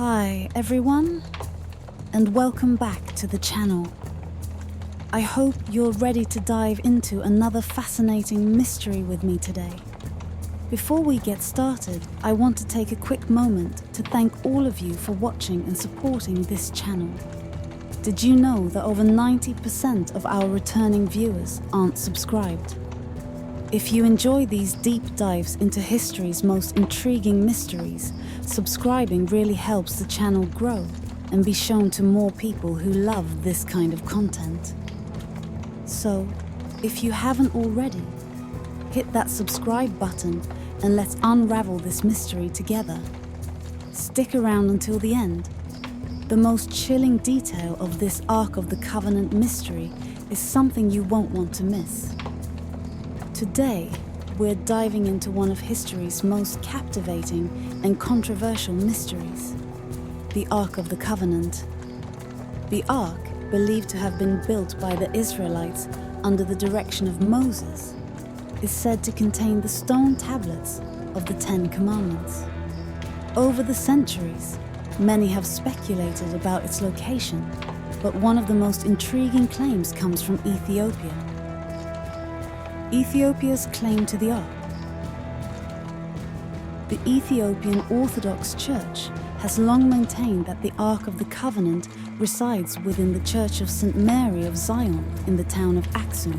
Hi everyone, and welcome back to the channel. I hope you're ready to dive into another fascinating mystery with me today. Before we get started, I want to take a quick moment to thank all of you for watching and supporting this channel. Did you know that over 90% of our returning viewers aren't subscribed? If you enjoy these deep dives into history's most intriguing mysteries, subscribing really helps the channel grow and be shown to more people who love this kind of content. So, if you haven't already, hit that subscribe button and let's unravel this mystery together. Stick around until the end. The most chilling detail of this Ark of the Covenant mystery is something you won't want to miss. Today, we're diving into one of history's most captivating and controversial mysteries, the Ark of the Covenant. The Ark, believed to have been built by the Israelites under the direction of Moses, is said to contain the stone tablets of the Ten Commandments. Over the centuries, many have speculated about its location, but one of the most intriguing claims comes from Ethiopia. Ethiopia's claim to the Ark. The Ethiopian Orthodox Church has long maintained that the Ark of the Covenant resides within the Church of St. Mary of Zion in the town of Aksum.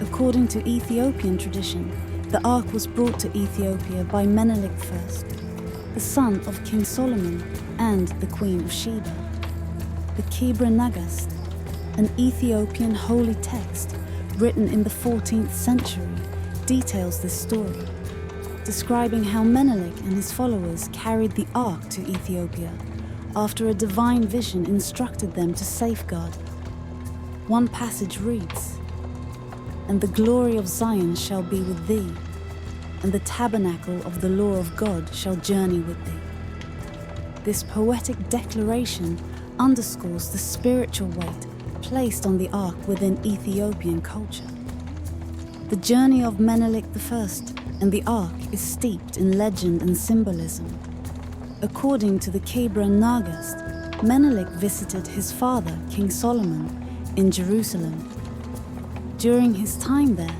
According to Ethiopian tradition, the Ark was brought to Ethiopia by Menelik I, the son of King Solomon and the Queen of Sheba. The Kebra Nagast, an Ethiopian holy text written in the 14th century, details this story, describing how Menelik and his followers carried the Ark to Ethiopia after a divine vision instructed them to safeguard. One passage reads, "And the glory of Zion shall be with thee, and the tabernacle of the law of God shall journey with thee." This poetic declaration underscores the spiritual weight placed on the Ark within Ethiopian culture. The journey of Menelik I and the Ark is steeped in legend and symbolism. According to the Kebra Nagast, Menelik visited his father, King Solomon, in Jerusalem. During his time there,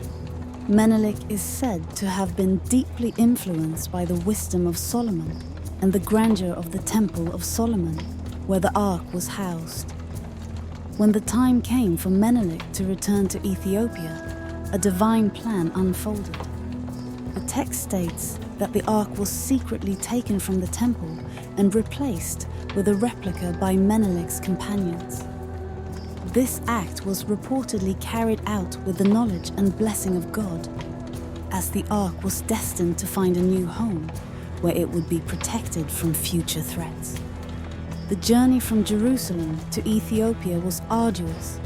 Menelik is said to have been deeply influenced by the wisdom of Solomon and the grandeur of the Temple of Solomon, where the Ark was housed. When the time came for Menelik to return to Ethiopia, a divine plan unfolded. The text states that the Ark was secretly taken from the temple and replaced with a replica by Menelik's companions. This act was reportedly carried out with the knowledge and blessing of God, as the Ark was destined to find a new home where it would be protected from future threats. The journey from Jerusalem to Ethiopia was arduous,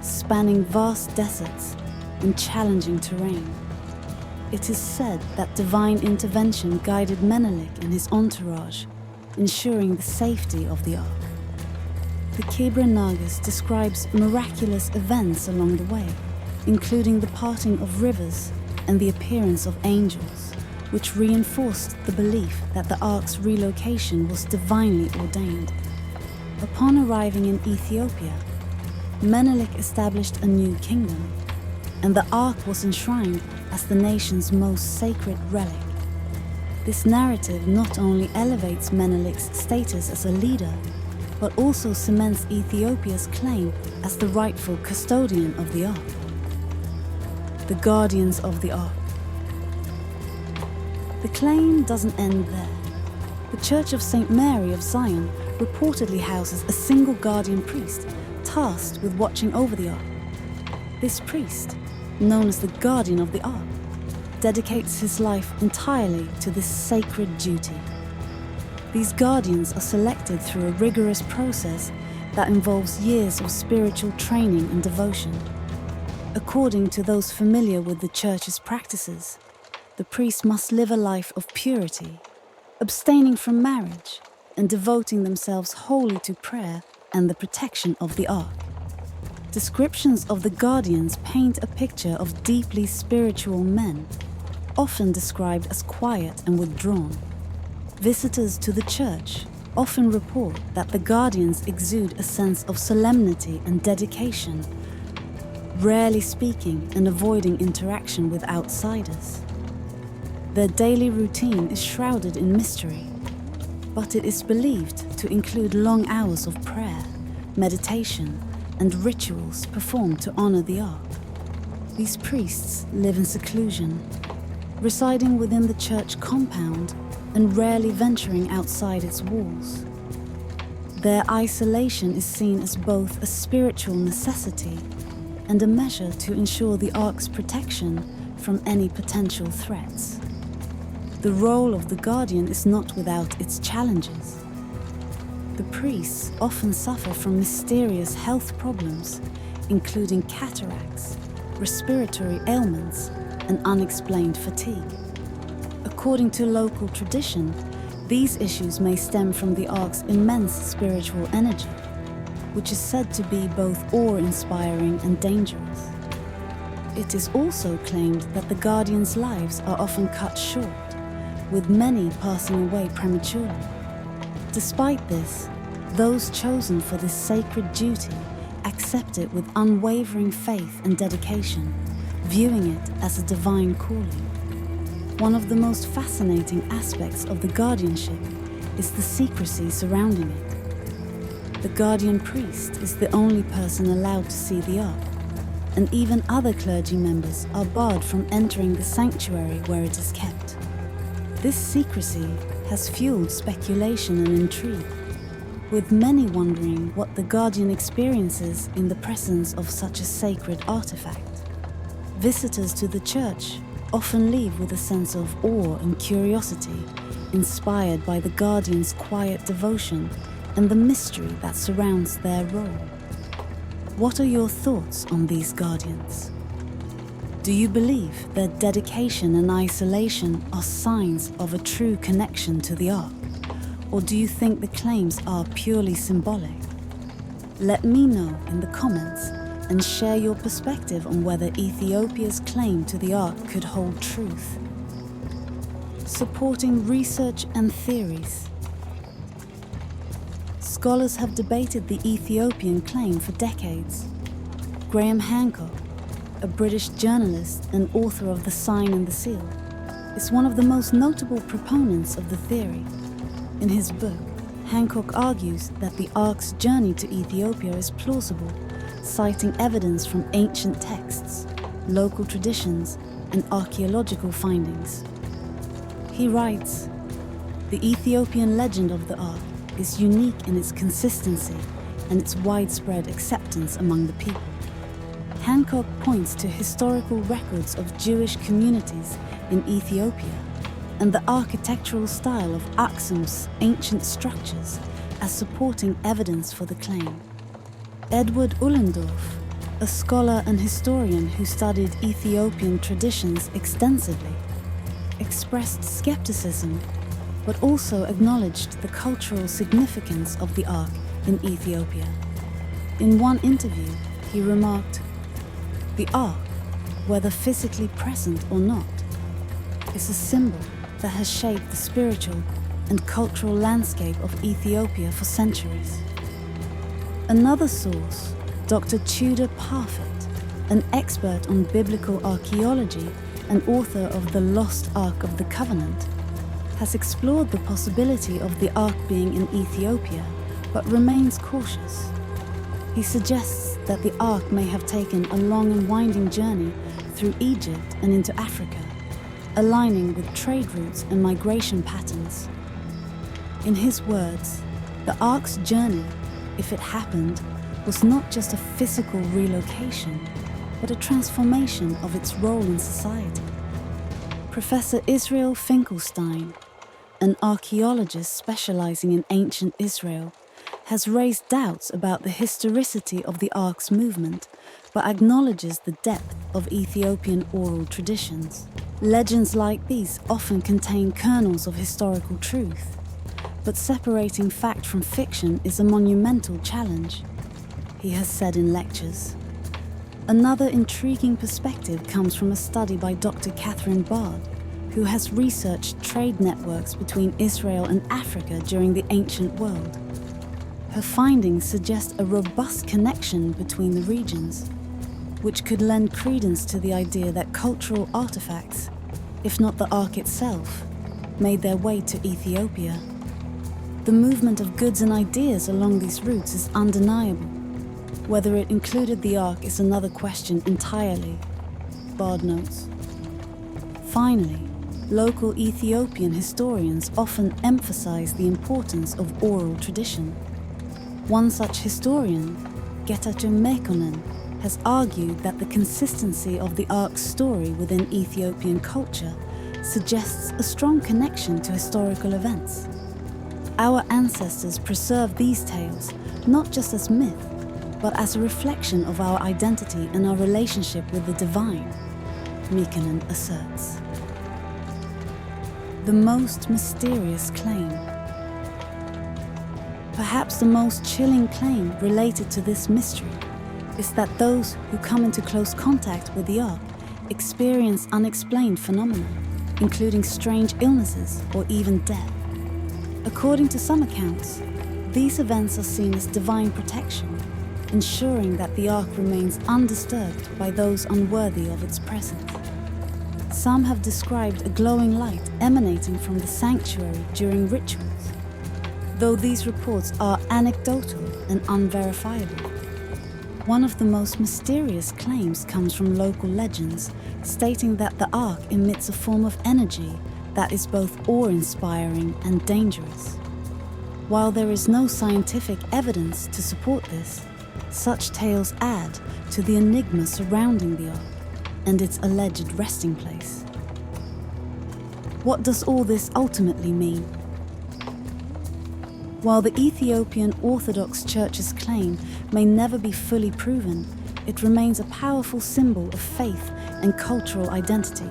spanning vast deserts and challenging terrain. It is said that divine intervention guided Menelik and his entourage, ensuring the safety of the Ark. The Kebra Nagast describes miraculous events along the way, including the parting of rivers and the appearance of angels, which reinforced the belief that the Ark's relocation was divinely ordained. Upon arriving in Ethiopia, Menelik established a new kingdom, and the Ark was enshrined as the nation's most sacred relic. This narrative not only elevates Menelik's status as a leader, but also cements Ethiopia's claim as the rightful custodian of the Ark. The Guardians of the Ark. The claim doesn't end there. The Church of St. Mary of Zion reportedly houses a single guardian priest tasked with watching over the Ark. This priest, known as the Guardian of the Ark, dedicates his life entirely to this sacred duty. These guardians are selected through a rigorous process that involves years of spiritual training and devotion. According to those familiar with the Church's practices, the priest must live a life of purity, abstaining from marriage, and devoting themselves wholly to prayer and the protection of the Ark. Descriptions of the guardians paint a picture of deeply spiritual men, often described as quiet and withdrawn. Visitors to the church often report that the Guardians exude a sense of solemnity and dedication, rarely speaking and avoiding interaction with outsiders. Their daily routine is shrouded in mystery, but it is believed to include long hours of prayer, meditation, and rituals performed to honor the Ark. These priests live in seclusion, residing within the church compound and rarely venturing outside its walls. Their isolation is seen as both a spiritual necessity and a measure to ensure the Ark's protection from any potential threats. The role of the Guardian is not without its challenges. The priests often suffer from mysterious health problems, including cataracts, respiratory ailments, and unexplained fatigue. According to local tradition, these issues may stem from the Ark's immense spiritual energy, which is said to be both awe-inspiring and dangerous. It is also claimed that the Guardians' lives are often cut short, with many passing away prematurely. Despite this, those chosen for this sacred duty accept it with unwavering faith and dedication, viewing it as a divine calling. One of the most fascinating aspects of the guardianship is the secrecy surrounding it. The guardian priest is the only person allowed to see the Ark, and even other clergy members are barred from entering the sanctuary where it is kept. This secrecy has fueled speculation and intrigue, with many wondering what the guardian experiences in the presence of such a sacred artifact. Visitors to the church often leave with a sense of awe and curiosity, inspired by the guardian's quiet devotion and the mystery that surrounds their role. What are your thoughts on these guardians? Do you believe their dedication and isolation are signs of a true connection to the Ark? Or do you think the claims are purely symbolic? Let me know in the comments and share your perspective on whether Ethiopia's claim to the Ark could hold truth. Supporting research and theories. Scholars have debated the Ethiopian claim for decades. Graham Hancock, a British journalist and author of The Sign and the Seal, is one of the most notable proponents of the theory. In his book, Hancock argues that the Ark's journey to Ethiopia is plausible, citing evidence from ancient texts, local traditions, and archaeological findings. He writes, "The Ethiopian legend of the Ark is unique in its consistency and its widespread acceptance among the people." Hancock points to historical records of Jewish communities in Ethiopia and the architectural style of Aksum's ancient structures as supporting evidence for the claim. Edward Ullendorff, a scholar and historian who studied Ethiopian traditions extensively, expressed skepticism but also acknowledged the cultural significance of the Ark in Ethiopia. In one interview, he remarked, "The Ark, whether physically present or not, is a symbol that has shaped the spiritual and cultural landscape of Ethiopia for centuries." Another source, Dr. Tudor Parfitt, an expert on biblical archaeology and author of The Lost Ark of the Covenant, has explored the possibility of the Ark being in Ethiopia, but remains cautious. He suggests that the Ark may have taken a long and winding journey through Egypt and into Africa, aligning with trade routes and migration patterns. In his words, the Ark's journey, if it happened, was not just a physical relocation, but a transformation of its role in society. Professor Israel Finkelstein, an archaeologist specializing in ancient Israel, has raised doubts about the historicity of the Ark's movement, but acknowledges the depth of Ethiopian oral traditions. Legends like these often contain kernels of historical truth, but separating fact from fiction is a monumental challenge, he has said in lectures. Another intriguing perspective comes from a study by Dr. Catherine Bard, who has researched trade networks between Israel and Africa during the ancient world. Her findings suggest a robust connection between the regions, which could lend credence to the idea that cultural artifacts, if not the Ark itself, made their way to Ethiopia. The movement of goods and ideas along these routes is undeniable. Whether it included the Ark is another question entirely, Bard notes. Finally, local Ethiopian historians often emphasize the importance of oral tradition. One such historian, Magnusson, has argued that the consistency of the Ark's story within Ethiopian culture suggests a strong connection to historical events. Our ancestors preserved these tales not just as myth, but as a reflection of our identity and our relationship with the divine, Magnusson asserts. The most mysterious claim. Perhaps the most chilling claim related to this mystery is that those who come into close contact with the Ark experience unexplained phenomena, including strange illnesses or even death. According to some accounts, these events are seen as divine protection, ensuring that the Ark remains undisturbed by those unworthy of its presence. Some have described a glowing light emanating from the sanctuary during rituals, though these reports are anecdotal and unverifiable. One of the most mysterious claims comes from local legends, stating that the Ark emits a form of energy that is both awe-inspiring and dangerous. While there is no scientific evidence to support this, such tales add to the enigma surrounding the Ark and its alleged resting place. What does all this ultimately mean? While the Ethiopian Orthodox Church's claim may never be fully proven, it remains a powerful symbol of faith and cultural identity.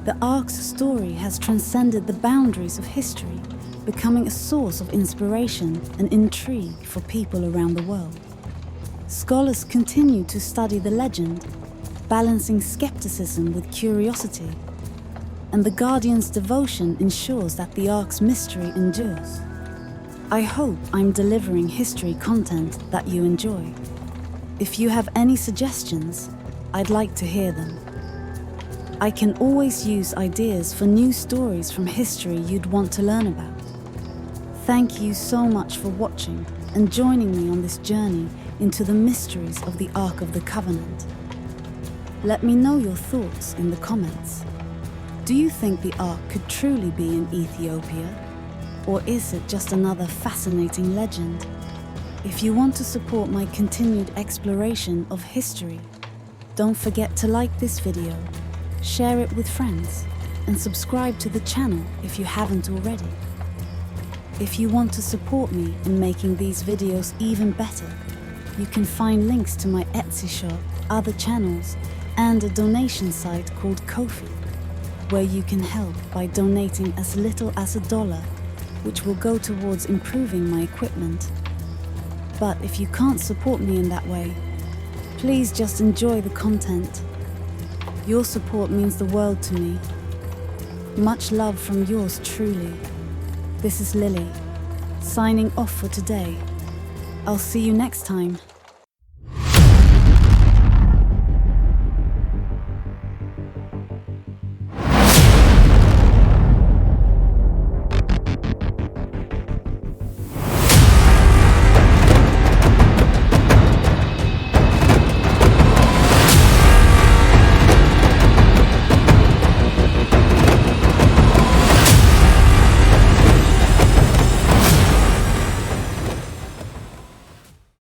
The Ark's story has transcended the boundaries of history, becoming a source of inspiration and intrigue for people around the world. Scholars continue to study the legend, balancing skepticism with curiosity, and the Guardian's devotion ensures that the Ark's mystery endures. I hope I'm delivering history content that you enjoy. If you have any suggestions, I'd like to hear them. I can always use ideas for new stories from history you'd want to learn about. Thank you so much for watching and joining me on this journey into the mysteries of the Ark of the Covenant. Let me know your thoughts in the comments. Do you think the Ark could truly be in Ethiopia? Or is it just another fascinating legend? If you want to support my continued exploration of history, don't forget to like this video, share it with friends, and subscribe to the channel if you haven't already. If you want to support me in making these videos even better, you can find links to my Etsy shop, other channels, and a donation site called Ko-fi, where you can help by donating as little as $1, which will go towards improving my equipment. But if you can't support me in that way, please just enjoy the content. Your support means the world to me. Much love from yours truly. This is Lilly, signing off for today. I'll see you next time.